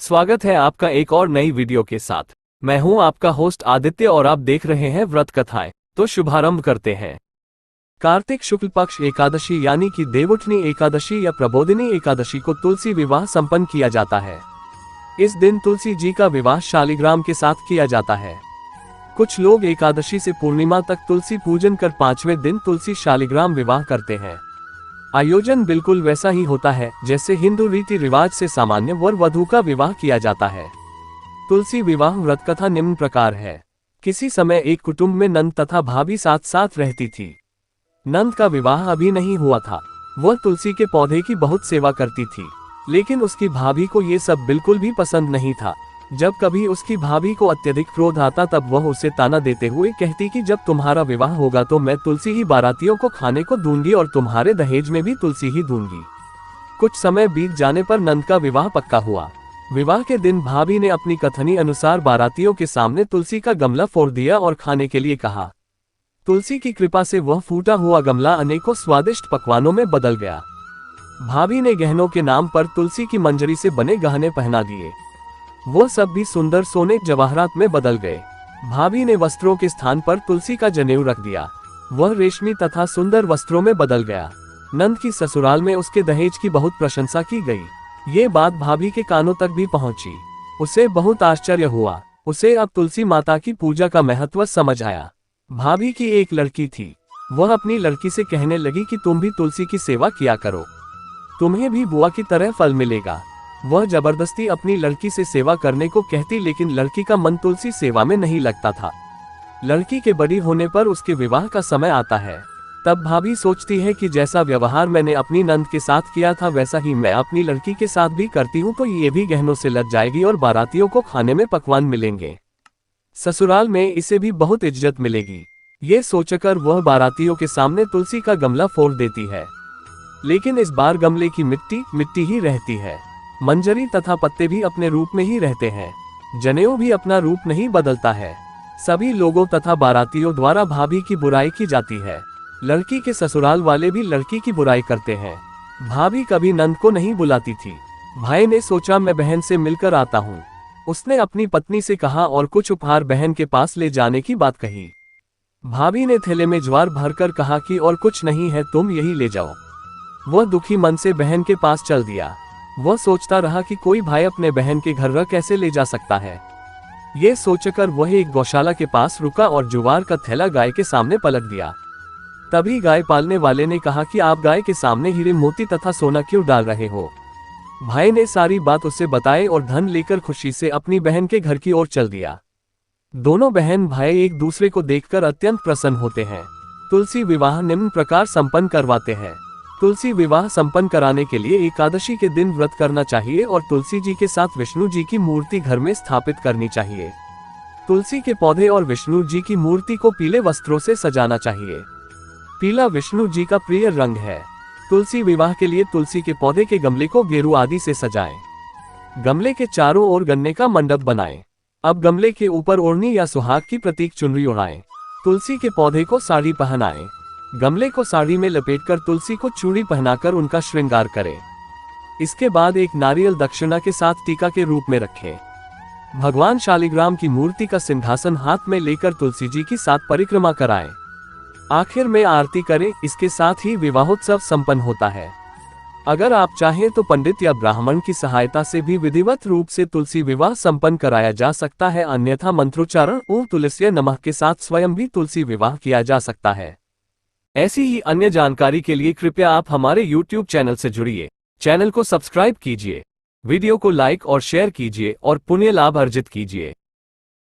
स्वागत है आपका एक और नई वीडियो के साथ। मैं हूं आपका होस्ट आदित्य और आप देख रहे हैं व्रत कथाएं। तो शुभारंभ करते हैं। कार्तिक शुक्ल पक्ष एकादशी यानी कि देवउठनी एकादशी या प्रबोधिनी एकादशी को तुलसी विवाह संपन्न किया जाता है। इस दिन तुलसी जी का विवाह शालिग्राम के साथ किया जाता है। कुछ लोग एकादशी से पूर्णिमा तक तुलसी पूजन कर 5वें दिन तुलसी शालिग्राम विवाह करते हैं। आयोजन बिल्कुल वैसा ही होता है जैसे हिंदू रीति रिवाज से सामान्य वर वधू का विवाह किया जाता है। तुलसी विवाह व्रत कथा निम्न प्रकार है। किसी समय एक कुटुंब में नंद तथा भाभी साथ साथ रहती थी। नंद का विवाह अभी नहीं हुआ था। वह तुलसी के पौधे की बहुत सेवा करती थी, लेकिन उसकी भाभी को ये सब बिल्कुल भी पसंद नहीं था। जब कभी उसकी भाभी को अत्यधिक क्रोध आता तब वह उसे ताना देते हुए कहती कि जब तुम्हारा विवाह होगा तो मैं तुलसी ही बारातियों को खाने को दूंगी और तुम्हारे दहेज में भी तुलसी ही दूंगी। कुछ समय बीत जाने पर नंद का विवाह पक्का हुआ। विवाह के दिन भाभी ने अपनी कथनी अनुसार बारातियों के सामने तुलसी का गमला फोड़ दिया और खाने के लिए कहा। तुलसी की कृपा से वह फूटा हुआ गमला अनेकों स्वादिष्ट पकवानों में बदल गया। भाभी ने गहनों के नाम पर तुलसी की मंजरी से बने गहने पहना दिए। वो सब भी सुंदर सोने जवाहरात में बदल गए। भाभी ने वस्त्रों के स्थान पर तुलसी का जनेऊ रख दिया। वह रेशमी तथा सुंदर वस्त्रों में बदल गया। नंद की ससुराल में उसके दहेज की बहुत प्रशंसा की गई। ये बात भाभी के कानों तक भी पहुंची। उसे बहुत आश्चर्य हुआ। उसे अब तुलसी माता की पूजा का महत्व समझ आया। भाभी की एक लड़की थी। वह अपनी लड़की से कहने लगी कि तुम भी तुलसी की सेवा किया करो, तुम्हें भी बुआ की तरह फल मिलेगा। वह जबरदस्ती अपनी लड़की से सेवा करने को कहती, लेकिन लड़की का मन तुलसी सेवा में नहीं लगता था। लड़की के बड़ी होने पर उसके विवाह का समय आता है। तब भाभी सोचती है कि जैसा व्यवहार मैंने अपनी नंद के साथ किया था वैसा ही मैं अपनी लड़की के साथ भी करती हूँ, तो ये भी गहनों से लद जाएगी और बारातियों को खाने में पकवान मिलेंगे। ससुराल में इसे भी बहुत इज्जत मिलेगी। ये सोचकर वह बारातियों के सामने तुलसी का गमला फोड़ देती है, लेकिन इस बार गमले की मिट्टी ही रहती है। मंजरी तथा पत्ते भी अपने रूप में ही रहते हैं। जनेऊ भी अपना रूप नहीं बदलता है। सभी लोगों तथा बारातियों द्वारा भाभी की बुराई की जाती है। लड़की के ससुराल वाले भी लड़की की बुराई करते हैं। भाभी कभी नंद को नहीं बुलाती थी। भाई ने सोचा मैं बहन से मिलकर आता हूँ। उसने अपनी पत्नी से कहा और कुछ उपहार बहन के पास ले जाने की बात कही। भाभी ने थैले में ज्वार भरकर कहा कि और कुछ नहीं है, तुम यही ले जाओ। वह दुखी मन से बहन के पास चल दिया। वह सोचता रहा कि कोई भाई अपने बहन के घर कैसे ले जा सकता है। ये सोचकर वह एक गौशाला के पास रुका और ज्वार का थैला गाय के सामने पलट दिया। तभी गाय पालने वाले ने कहा कि आप गाय के सामने हीरे मोती तथा सोना क्यों डाल रहे हो। भाई ने सारी बात उसे बताई और धन लेकर खुशी से अपनी बहन के घर की ओर चल दिया। दोनों बहन भाई एक दूसरे को देखकर अत्यंत प्रसन्न होते हैं। तुलसी विवाह निम्न प्रकार संपन्न करवाते हैं। तुलसी विवाह संपन्न कराने के लिए एकादशी के दिन व्रत करना चाहिए और तुलसी जी के साथ विष्णु जी की मूर्ति घर में स्थापित करनी चाहिए। तुलसी के पौधे और विष्णु जी की मूर्ति को पीले वस्त्रों से सजाना चाहिए। पीला विष्णु जी का प्रिय रंग है। तुलसी विवाह के लिए तुलसी के पौधे के गमले को गेरू आदि से सजाएं। गमले के चारों ओर गन्ने का मंडप बनाएं। अब गमले के ऊपर ओढ़नी या सुहाग की प्रतीक चुनरी ओढ़ाएं। तुलसी के पौधे को साड़ी पहनाएं। गमले को साड़ी में लपेटकर तुलसी को चूड़ी पहनाकर उनका श्रृंगार करें। इसके बाद एक नारियल दक्षिणा के साथ टीका के रूप में रखें। भगवान शालिग्राम की मूर्ति का सिंहासन हाथ में लेकर तुलसी जी की 7 परिक्रमा कराएं। आखिर में आरती करें। इसके साथ ही विवाहोत्सव संपन्न होता है। अगर आप चाहें तो पंडित या ब्राह्मण की सहायता से भी विधिवत रूप से तुलसी विवाह संपन्न कराया जा सकता है, अन्यथा मंत्रोच्चारण ओम तुलसी नमः के साथ स्वयं भी तुलसी विवाह किया जा सकता है। ऐसी ही अन्य जानकारी के लिए कृपया आप हमारे YouTube चैनल से जुड़िए। चैनल को सब्सक्राइब कीजिए, वीडियो को लाइक और शेयर कीजिए और पुण्य लाभ अर्जित कीजिए।